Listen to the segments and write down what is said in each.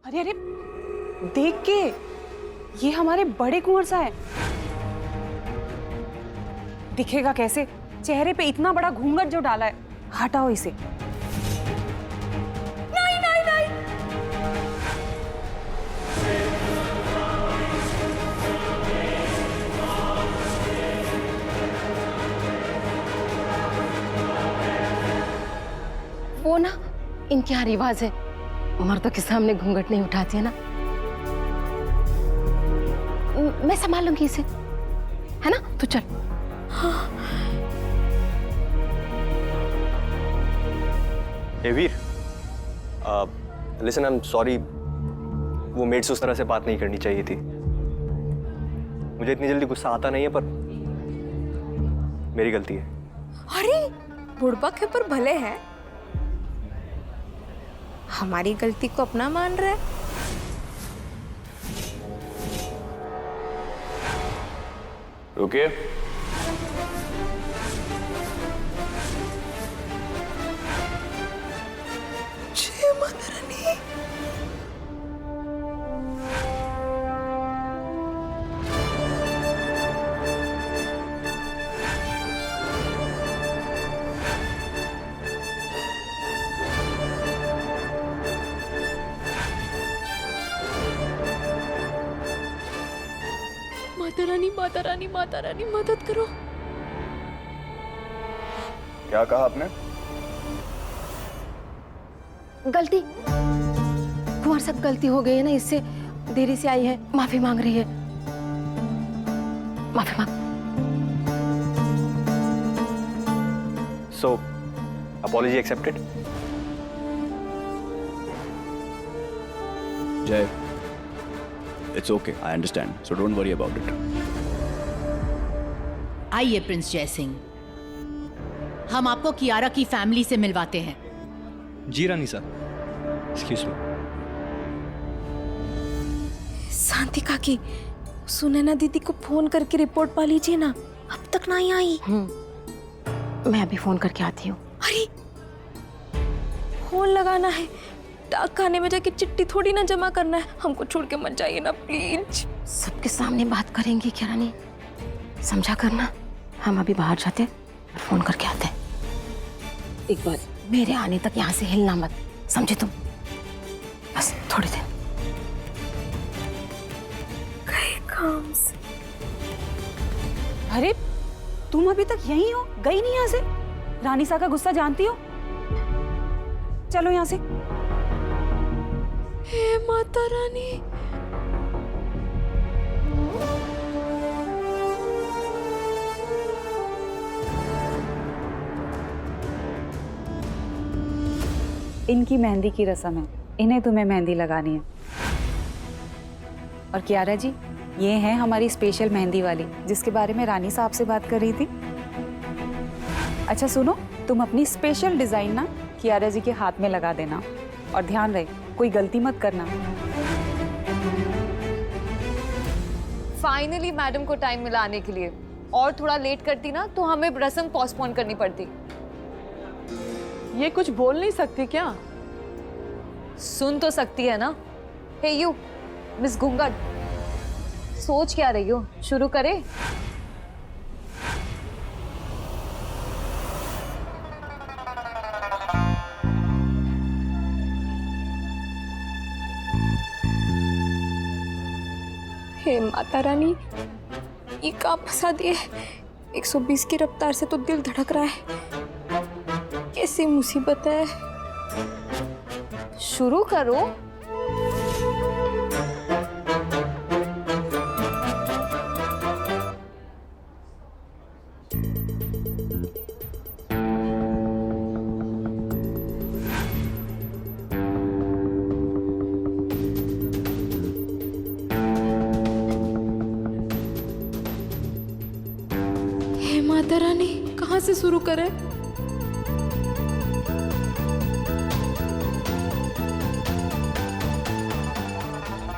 अरे अरे देख के, ये हमारे बड़े कुंवर सा है। दिखेगा कैसे? चेहरे पे इतना बड़ा घूंघट जो डाला है। हटाओ इसे। नहीं नहीं नहीं। वो ना इनकी यहाँ रिवाज है, मर्दों के सामने घूंघट नहीं उठाती है ना। मैं संभाल लूंगी इसे, है ना? तू चल। हाँ। हे वीर, लिसन, आई एम सॉरी, वो मेड से उस तरह से बात नहीं करनी चाहिए थी। मुझे इतनी जल्दी गुस्सा आता नहीं है, पर मेरी गलती है। अरे बुड़बक है पर भले है, हमारी गलती को अपना मान रहा है। रुकिए। जय माता रानी। माता रानी, माता रानी, माता रानी, मदद करो। क्या कहा आपने? गलती, कुंवर साहब गलती हो गई है ना, इससे देरी से आई है, माफी मांग रही है। माफी मांग। सो अपॉलॉजी एक्सेप्टेड। जय, it's okay, I understand, so don't worry about it. आइए प्रिंस जय सिंह, हम आपको कियारा की फैमिली से मिलवाते हैं। जी रानी साहब, एक्सक्यूज मी। शांति काकी, सुनैना दीदी को फोन करके रिपोर्ट पा लीजिए ना, अब तक नहीं आई। मैं अभी फोन करके आती हूँ। अरे फोन लगाना है, डाक खाने में जाके चिट्ठी थोड़ी ना जमा करना है। हमको छोड़ के मत जाइए ना प्लीज। सबके सामने बात करेंगी क्या रानी, समझा करना। हम अभी बाहर जाते और फोन करके आते। एक बार मेरे आने तक यहाँ से हिलना मत, समझे तुम? बस थोड़ी देर। काम से। अरे तुम अभी तक यहीं हो, गई नहीं यहाँ से? रानी सा का गुस्सा जानती हो? चलो यहाँ से। हे माता रानी। इनकी मेहंदी की रस्म है, इन्हें तुम्हें मेहंदी लगानी है। और कियारा जी, ये है हमारी स्पेशल मेहंदी वाली, जिसके बारे में रानी साहब से बात कर रही थी। अच्छा सुनो, तुम अपनी स्पेशल डिजाइन ना कियारा जी के हाथ में लगा देना, और ध्यान रहे कोई गलती मत करना। फाइनली मैडम को टाइम मिला आने के लिए, और थोड़ा लेट करती ना तो हमें रस्म पोस्टपोन करनी पड़ती। ये कुछ बोल नहीं सकती क्या? सुन तो सकती है ना। हे यू मिस घूंघट, सोच क्या रही हो? शुरू करें? हे माता रानी, ये का फंसा दिए। 120 की रफ्तार से तो दिल धड़क रहा है। कैसी मुसीबत है। शुरू करो। हे माता रानी, कहाँ से शुरू करें?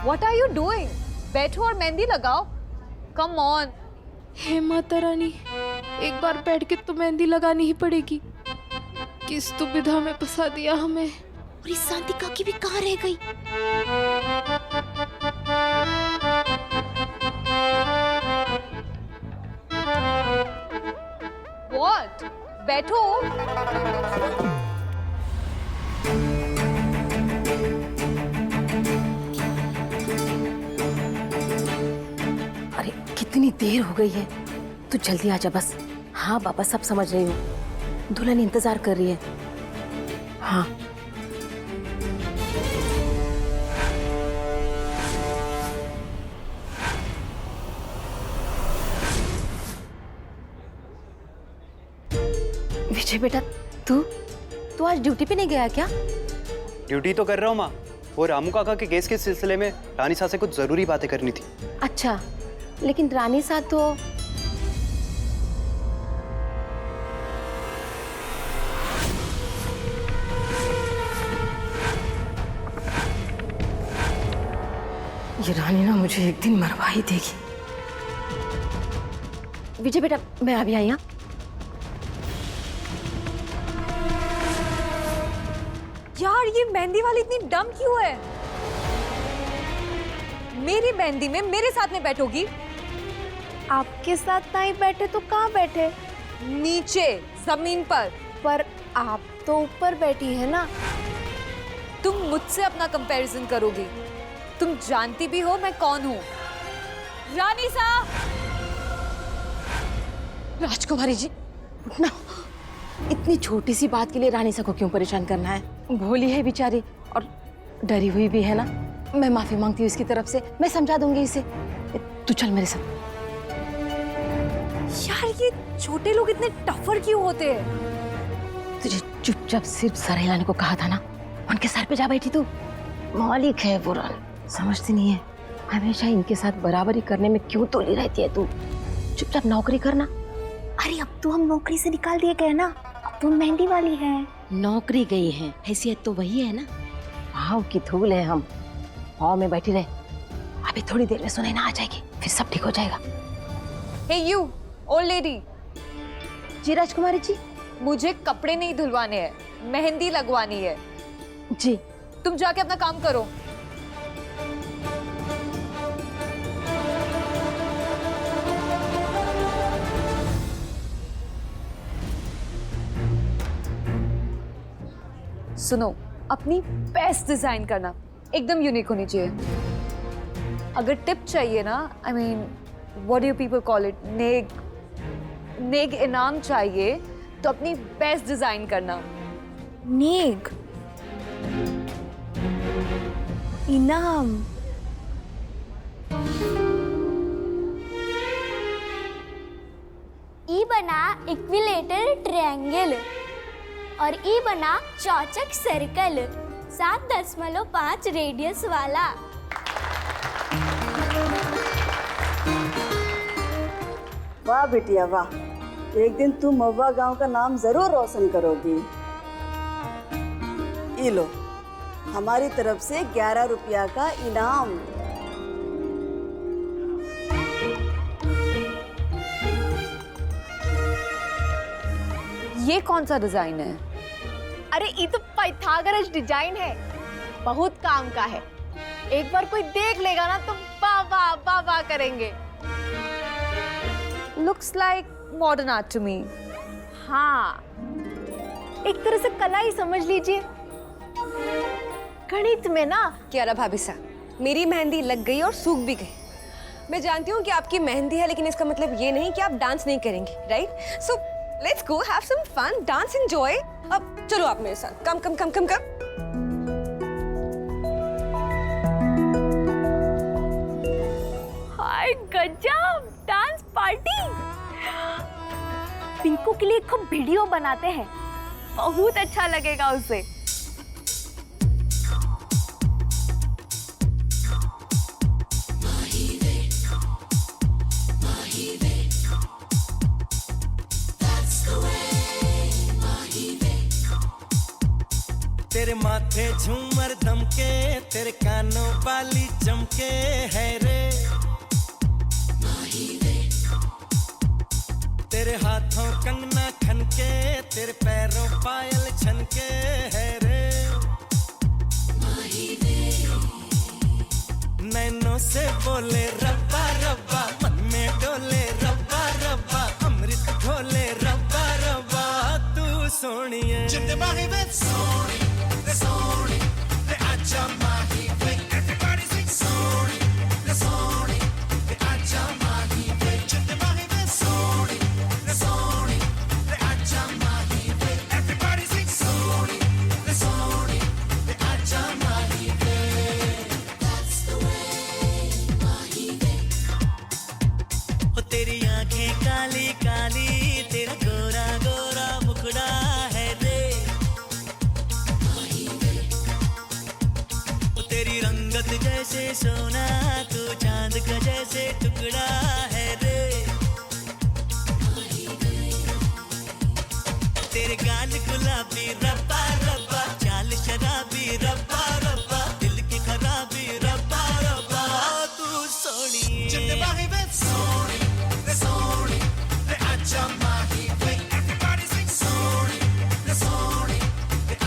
What are you doing? बैठो और मेहंदी लगाओ। Come on. हे माता रानी, एक बार बैठ के तो मेहंदी लगानी ही पड़ेगी। किस दुविधा में फंसा दिया हमें। और इस शांति काकी भी कहाँ रह गई? बैठो। अरे कितनी देर हो गई है, तू जल्दी आजा बस। हाँ बाबा, सब समझ रही हूँ, दुल्हन इंतजार कर रही है। हाँ विजय बेटा, तू आज ड्यूटी पे नहीं गया क्या? ड्यूटी तो कर रहा हूँ माँ। वो रामू काका के केस के सिलसिले में रानी साहब से कुछ जरूरी बातें करनी थी। अच्छा, लेकिन रानी साथ तो ये रानी ना मुझे एक दिन मरवा ही देगी। विजय बेटा, मैं अभी आई। हाँ यार, ये मेहंदी वाली इतनी डम क्यों है? मेरी मेहंदी में मेरे साथ में बैठोगी? आपके साथ नहीं बैठे तो कहाँ बैठे? नीचे जमीन पर आप तो ऊपर बैठी है ना। तुम मुझसे अपना कंपैरिजन करोगी? तुम जानती भी हो मैं कौन हूँ। रानी साहब। राजकुमारी जी, उठना। इतनी छोटी सी बात के लिए रानी सा को क्यों परेशान करना है? भोली है बेचारी और डरी हुई भी है ना। मैं माफी मांगती हूँ इसकी तरफ से, मैं समझा दूंगी इसे। तू चल मेरे साथ। यार, ये छोटे लोग इतने टफर क्यों होते हैं? तुझे चुपचाप सिर्फ सर हिलाने को कहा था ना, उनके सर पे जा बैठी तू। मालिक है वो रानी, समझती नहीं है। हमेशा इनके साथ बराबरी करने में क्यों तोली रहती है तू? चुपचाप नौकरी करना। अरे अब तो हम नौकरी से निकाल दिए गए ना, अब तो मेहंदी वाली है। नौकरी गई है, हैसियत तो वही है ना। भाव की धूल है हम, भाव में बैठी रहे। अभी थोड़ी देर में सुनैना आ जाएगी, फिर सब ठीक हो जाएगा। हे यू ओल्ड लेडी। जी राजकुमारी जी। मुझे कपड़े नहीं धुलवाने हैं, मेहंदी लगवानी है। जी तुम जाके अपना काम करो। सुनो, अपनी बेस्ट डिजाइन करना, एकदम यूनिक होनी चाहिए। अगर टिप चाहिए ना, I mean what do you people call it, नेग इनाम चाहिए तो अपनी बेस्ट डिजाइन करना। नेग इनाम। ई बना इक्विलेटर ट्रायंगल और ई बना चौचक सर्कल 7.5 रेडियस वाला। वाह बिटिया वाह, एक दिन तुम महुआ गांव का नाम जरूर रोशन करोगी। ये लो, हमारी तरफ से 11 रुपया का इनाम। ये कौन सा डिजाइन है? अरे ये तो पाइथागोरस डिजाइन है, बहुत काम का है। एक बार कोई देख लेगा ना तो वाह वाह वाह वाह करेंगे। Looks like modern art to me. हाँ, एक तरह से कला ही समझ लीजिए। गणित में ना। क्यारा भाभी साहब, मेरी मेहंदी लग गई और सूख भी गई। मैं जानती हूँ कि आपकी मेहंदी है, लेकिन इसका मतलब ये नहीं कि आप डांस नहीं करेंगी, right? So let's go have some fun, dance enjoy. अब चलो आप मेरे साथ, कम कम कम कम कम। हाय गजब, डांस पार्टी। पिंकू के लिए खूब वीडियो बनाते हैं, बहुत अच्छा लगेगा उसे। तेरे माथे झूमर दमके, तेरे कानों वाली चमके है रे। तेरे हाथों कंगना खनके, तेरे पैरों पायल छनके है रे। नैनों से बोले रब्बा रब्बा, मन में डोले रब्बा रब्बा, अमृत घोले रब्बा रब्बा। सोनिए जिंदे माही वे सोनी रे आजा माही वे everybody sing सोनी रे आजा माही वे जिंदे माही वे सोनी रे आजा माही वे everybody sing सोनी रे आजा माही वे that's the way माही वे हो तेरी आंखें काली काली तेरा गोरा गोरा मुखड़ा है रे वो तेरी रंगत जैसे सोना तू चांद का जैसे टुकड़ा है रे तेरे गाल गुलाबी रब्बा रब्बा चाल शराबी रब्बा रब्बा दिल की खराबी रब्बा रब्बा तू सोनी जिंदे बाही वे सोनी रे आजा माही वे everybody sing सोनी रे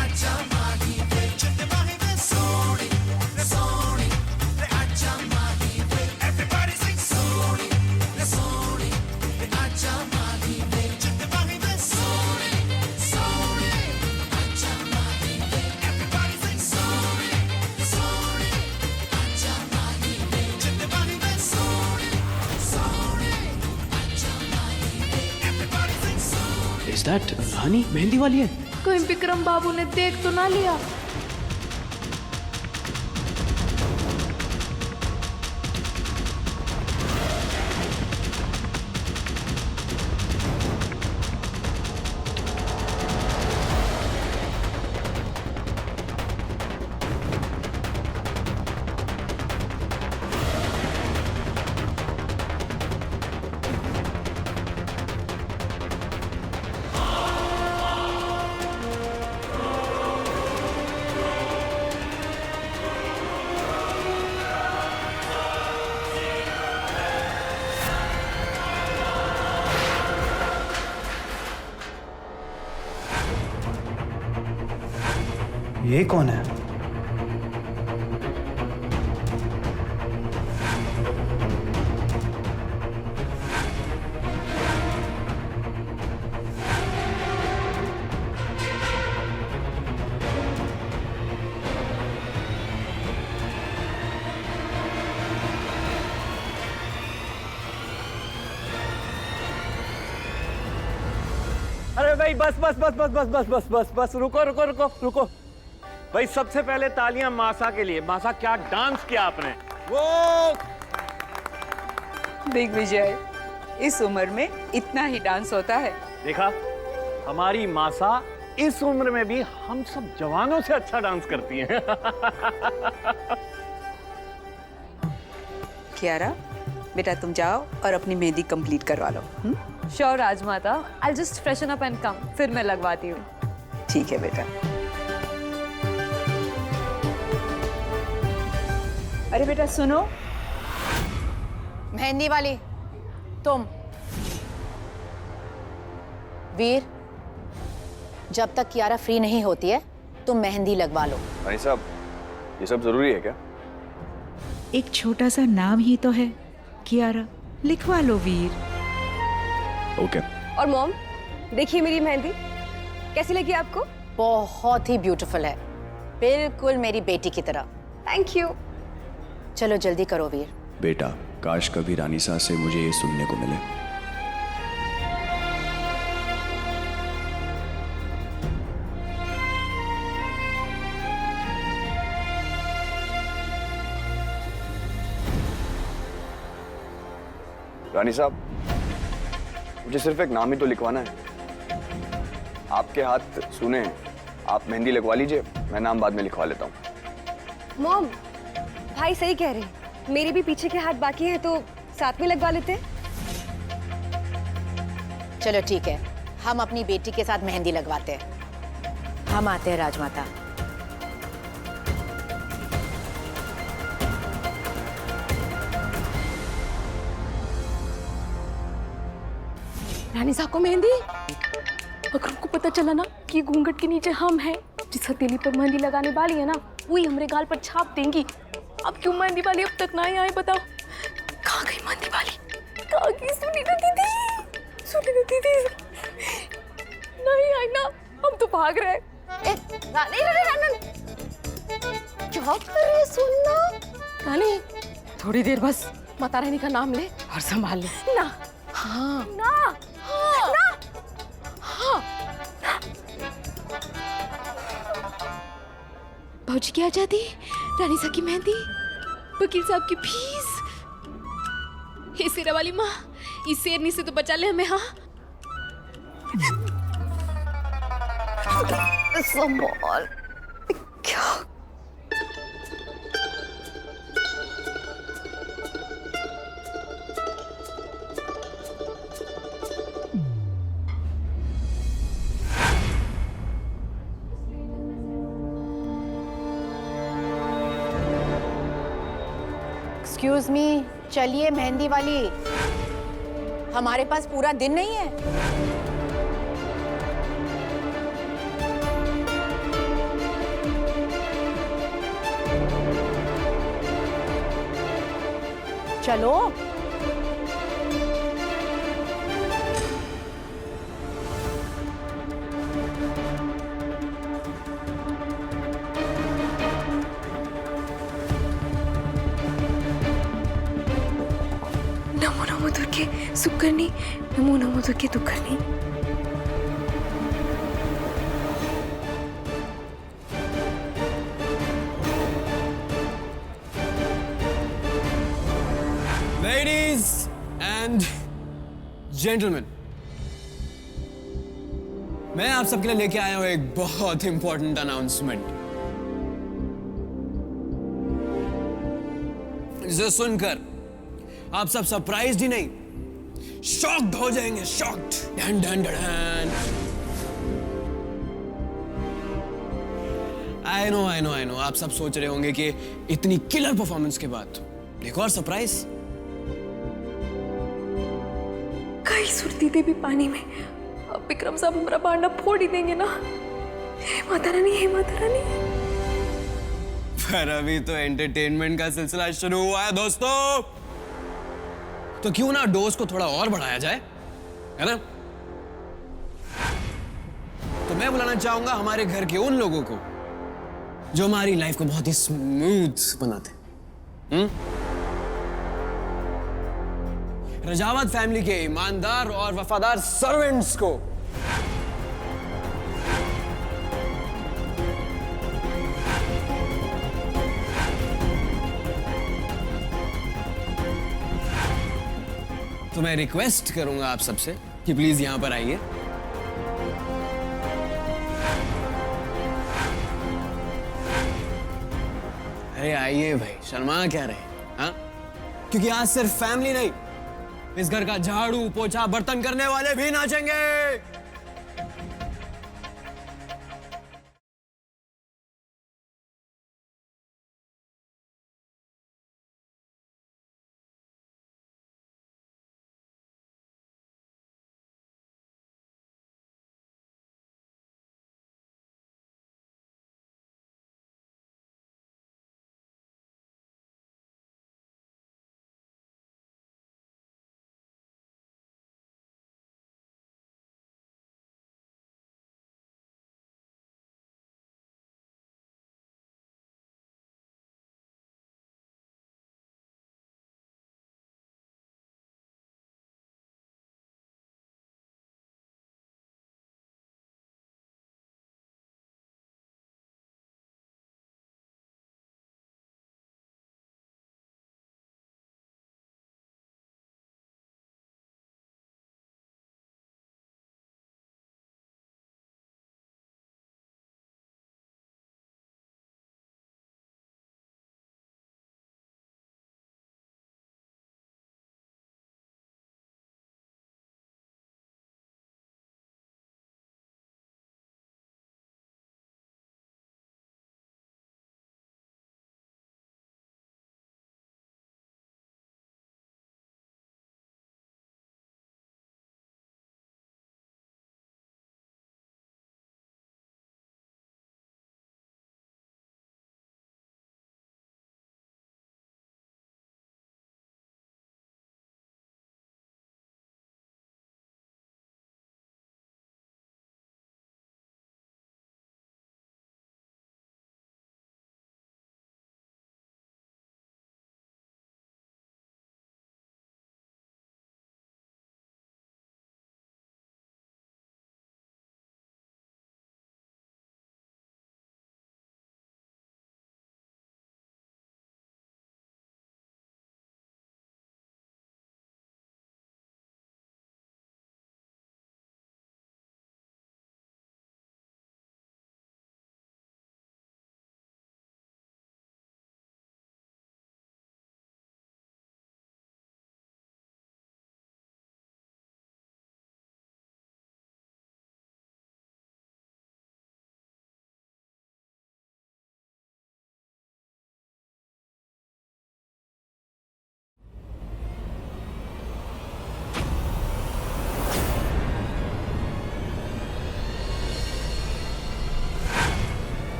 आजा माही वे जिंदे बाही वे सोनी रे आजा माही वे everybody sing सोनी रे आजा माही वे जिंदे बाही वे सोनी आजा माही वे everybody sing सोनी आजा माही वे जिंदे बाही वे सोनी आजा माही वे everybody sing सोनी इज दैट रानी मेहंदी वाली है? कहीं विक्रम बाबू ने देख तो ना लिया? ये कौन है? अरे भाई बस बस बस बस बस बस बस बस बस रुको रुको रुको रुको भाई, सबसे पहले तालियां मासा के लिए। मासा, क्या डांस किया आपने! वो दिग्विजय, इस उम्र में इतना ही डांस होता है। देखा, हमारी मासा इस उम्र में भी हम सब जवानों से अच्छा डांस करती हैं। कियारा, बेटा तुम जाओ और अपनी मेहंदी कंप्लीट करवा लो। श्योर राजमाता, I just freshen up and come, फिर मैं लगवाती हूँ। ठीक है बेटा। अरे बेटा सुनो, मेहंदी वाली तुम। वीर, जब तक कियारा फ्री नहीं होती है तुम मेहंदी लगवा लो। भाई साहब, ये सब जरूरी है क्या? एक छोटा सा नाम ही तो है कियारा, लिखवा लो वीर। ओके। और मॉम, देखिए मेरी मेहंदी कैसी लगी आपको? बहुत ही ब्यूटीफुल है, बिल्कुल मेरी बेटी की तरह। Thank you. चलो जल्दी करो वीर। बेटा, काश कभी रानी सा से मुझे ये सुनने को मिले। रानी साहब, मुझे सिर्फ एक नाम ही तो लिखवाना है। आपके हाथ सुने हैं, आप मेहंदी लगवा लीजिए, मैं नाम बाद में लिखवा लेता हूँ। मॉम, भाई सही कह रहे हैं, मेरे भी पीछे के हाथ बाकी हैं तो साथ में लगवा लेते हैं। चलो ठीक है, हम अपनी बेटी के साथ मेहंदी लगवाते हैं। हम आते हैं राजमाता। रानी साहब को मेहंदी, अगर उनको पता चला ना कि घूंघट के नीचे हम हैं, जिस हथेली पर मेहंदी लगाने वाली है ना, वही हमारे गाल पर छाप देंगी। अब क्यों मेहंदी वाली अब तक ना ही आए बताओ? कहाँ गई मेहंदी वाली? कहाँ गई? सुनी ना दीदी, सुनी ना दीदी, नहीं आई ना। हम तो भाग रहे हैं। रानी रानी रानी क्या कर रही है सुनना? रानी थोड़ी देर बस माता रानी का नाम ले और संभाल ले ना। हाँ ना हाँ ना हाँ। भौजी की आजादी, रानी साहब की मेहंदी, वकील साहब की फीस। हे शेरा वाली माँ, इस शेरनी से तो बचा ले हमें। हाँ संभाल। क्या एक्सक्यूज मी, चलिए मेहंदी वाली, हमारे पास पूरा दिन नहीं है। चलो। नमो नमो दुर्गे सुकर्णी, नमो नमो दुर्गे दुकर्णी। Ladies and gentlemen, मैं आप सबके लिए लेके आया हूं एक बहुत इंपॉर्टेंट अनाउंसमेंट। इसे सुनकर आप सब सरप्राइज्ड ही नहीं, शॉक्ड हो जाएंगे। Shocked. Done done done. I know आप सब सोच रहे होंगे कि इतनी किलर परफॉर्मेंस के बाद एक और सरप्राइज। कई सुरती देवी पानी में, अब विक्रम साहब हमारा भांडा फोड़ ही देंगे ना। हे माता रानी, हे माता रानी। पर अभी तो एंटरटेनमेंट का सिलसिला शुरू हुआ है दोस्तों, तो क्यों ना डोज को थोड़ा और बढ़ाया जाए, है ना? तो मैं बुलाना चाहूंगा हमारे घर के उन लोगों को जो हमारी लाइफ को बहुत ही स्मूथ बनाते हैं। रजावत फैमिली के ईमानदार और वफादार सर्वेंट्स को। तो मैं रिक्वेस्ट करूंगा आप सबसे कि प्लीज यहां पर आइए। अरे आइए भाई, शर्मा क्या रहे? हाँ, क्योंकि आज सिर्फ फैमिली नहीं, इस घर का झाड़ू पोछा बर्तन करने वाले भी नाचेंगे।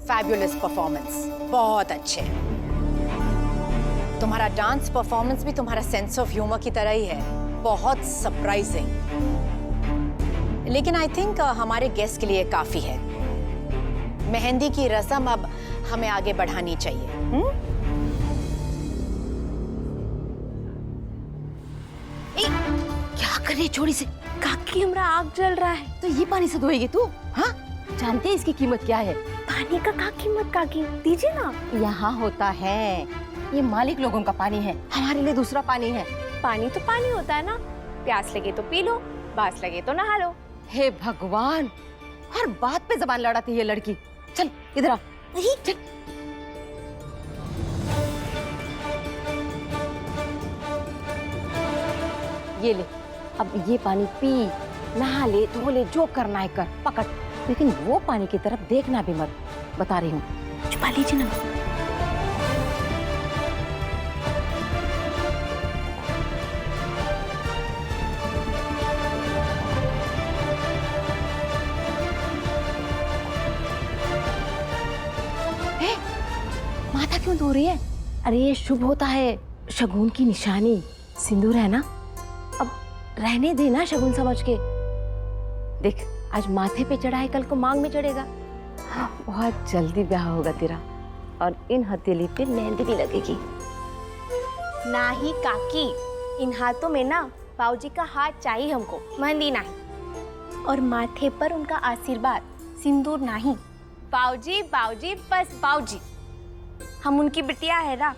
फैबुलस परफॉर्मेंस, बहुत अच्छे। तुम्हारा डांस परफॉर्मेंस भी तुम्हारा सेंस ऑफ ह्यूमर की तरह ही है, बहुत सरप्राइजिंग। लेकिन आई थिंक हमारे गेस्ट के लिए काफी है। मेहंदी की रस्म अब हमें आगे बढ़ानी चाहिए। क्या कर रही है छोड़ी से? काकी हमरा आग जल रहा है। तो ये पानी से धोएगी तू? हाँ, जानते हैं इसकी कीमत क्या है? पानी का क्या कीमत काकी, दीजिए ना। यहाँ होता है, ये मालिक लोगों का पानी है, हमारे लिए दूसरा पानी है। पानी तो पानी होता है ना, प्यास लगे तो पी लो, बास लगे तो नहा लो। हे भगवान, हर बात पे जबान लड़ाती है ये लड़की। चल इधर आ। चल। ये ले, अब ये पानी पी, नहा ले, धो ले, जो करना है कर, पकड़। लेकिन वो पानी की तरफ देखना भी मत, बता रही हूँ। छुपा लीजिए ना। माथा क्यों धो रही है? अरे ये शुभ होता है, शगुन की निशानी। सिंदूर है ना, अब रहने देना शगुन समझ के। देख, आज माथे पे चढ़ा है, कल को मांग में चढ़ेगा। बहुत जल्दी ब्याह होगा तेरा, और इन हथेली पे मेहंदी भी लगेगी। ना ही काकी, इन हाथों में ना बाऊजी का हाथ चाहिए हमको, मेहंदी नहीं। और माथे पर उनका आशीर्वाद, सिंदूर नहीं। बाऊजी बाऊजी बस बाऊजी। हम उनकी बिटिया है ना,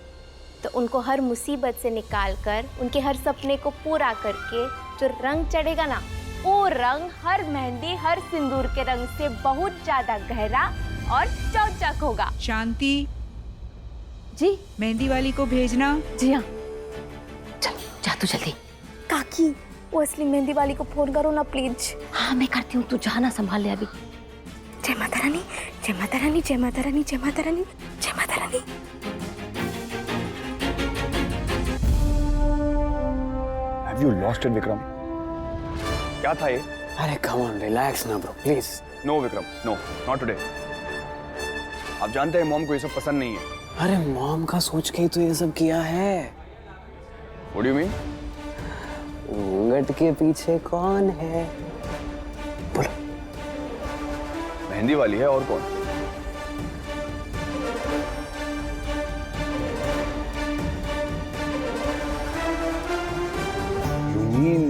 तो उनको हर मुसीबत से निकाल कर, उनके हर सपने को पूरा करके जो रंग चढ़ेगा ना, वो रंग हर मेहंदी हर सिंदूर के रंग से बहुत ज्यादा गहरा और चौचक होगा। शांति जी, मेहंदी वाली को भेजना। जी हाँ, चल जा तू जल्दी। काकी, वो असली मेहंदी वाली को फोन करो ना प्लीज। हाँ मैं करती हूँ, तू जाना संभाल ले अभी। जय माता रानी, जय माता रानी, जय माता रानी, जय माता रानी, जय Mata Rani. Have you lost it, Vikram? क्या था ये? अरे कम ऑन, रिलैक्स ना bro, please. No Vikram, no, not today. आप जानते हैं मॉम को ये सब पसंद नहीं है। अरे मॉम का सोच के ही तो ये सब किया है। What do you mean? घूंघट के पीछे कौन है? बोलो। मेहंदी वाली है, और कौन? You mean?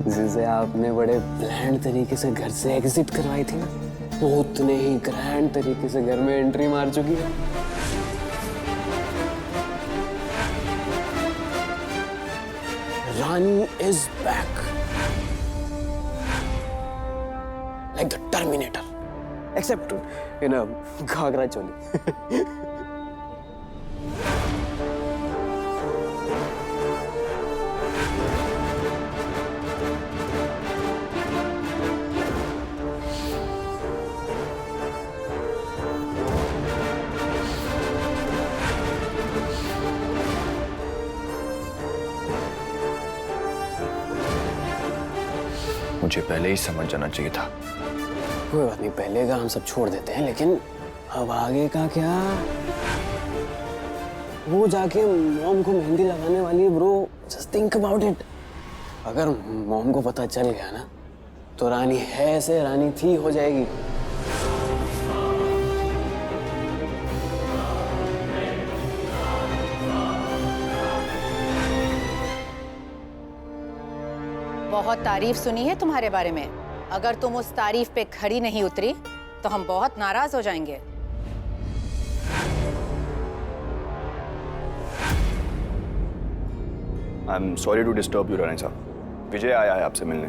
जिसे आपने बड़े प्लान तरीके से घर से एग्जिट करवाई थी ना, वो उतने ही ग्रैंड तरीके से घर में एंट्री मार चुकी है। Rani is back, like the terminator, except in a ghagra choli. मुझे पहले ही समझ जाना चाहिए था। कोई बात नहीं, पहले का हम सब छोड़ देते हैं, लेकिन अब आगे का क्या? वो जाके मॉम को मेहंदी लगाने वाली है bro, just think about it. अगर मॉम को पता चल गया ना, तो रानी है से रानी थी हो जाएगी। बहुत तारीफ सुनी है तुम्हारे बारे में। अगर तुम उस तारीफ पे खरी नहीं उतरी तो हम बहुत नाराज हो जाएंगे। I am sorry to disturb you Rani साहब। विजय आया है आपसे मिलने।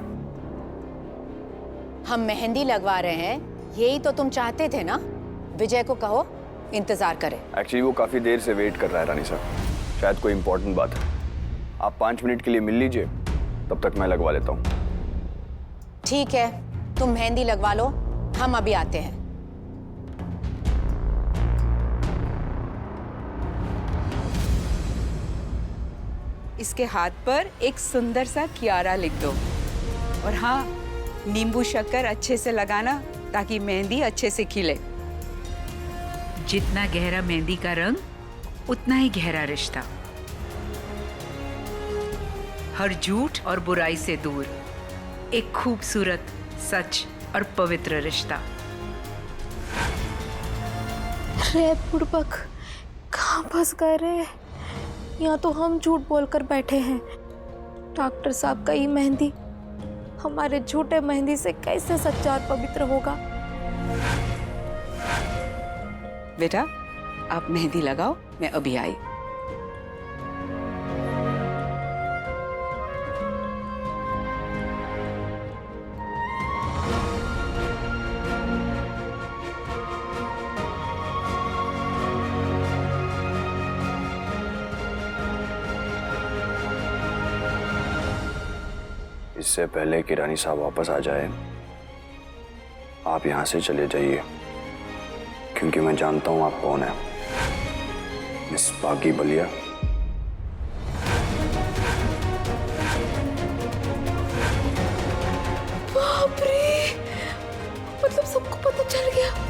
हम मेहंदी लगवा रहे हैं, यही तो तुम चाहते थे ना? विजय को कहो इंतजार करे। एक्चुअली वो काफी देर से वेट कर रहा है रानी साहब, शायद कोई इंपॉर्टेंट बात है। आप 5 मिनट के लिए मिल लीजिए, तब तक मैं लगवा लेता हूँ। ठीक है, तुम मेहंदी लगवा लो, हम अभी आते हैं। इसके हाथ पर एक सुंदर सा कियारा लिख दो, और हाँ, नींबू शक्कर अच्छे से लगाना, ताकि मेहंदी अच्छे से खिले। जितना गहरा मेहंदी का रंग, उतना ही गहरा रिश्ता। हर झूठ और बुराई से दूर एक खूबसूरत, सच और पवित्र रिश्ता। रे बुड़बक, कहाँ फंस गए रे? यहाँ तो हम झूठ बोलकर बैठे हैं। डॉक्टर साहब का ये मेहंदी हमारे झूठे मेहंदी से कैसे सच्चा और पवित्र होगा? बेटा, आप मेहंदी लगाओ, मैं अभी आई। इससे पहले कि रानी साहब वापस आ जाए, आप यहाँ से चले जाइए, क्योंकि मैं जानता हूँ आप कौन है। मिस बागी बलिया। बाप रे, मतलब सबको पता चल गया।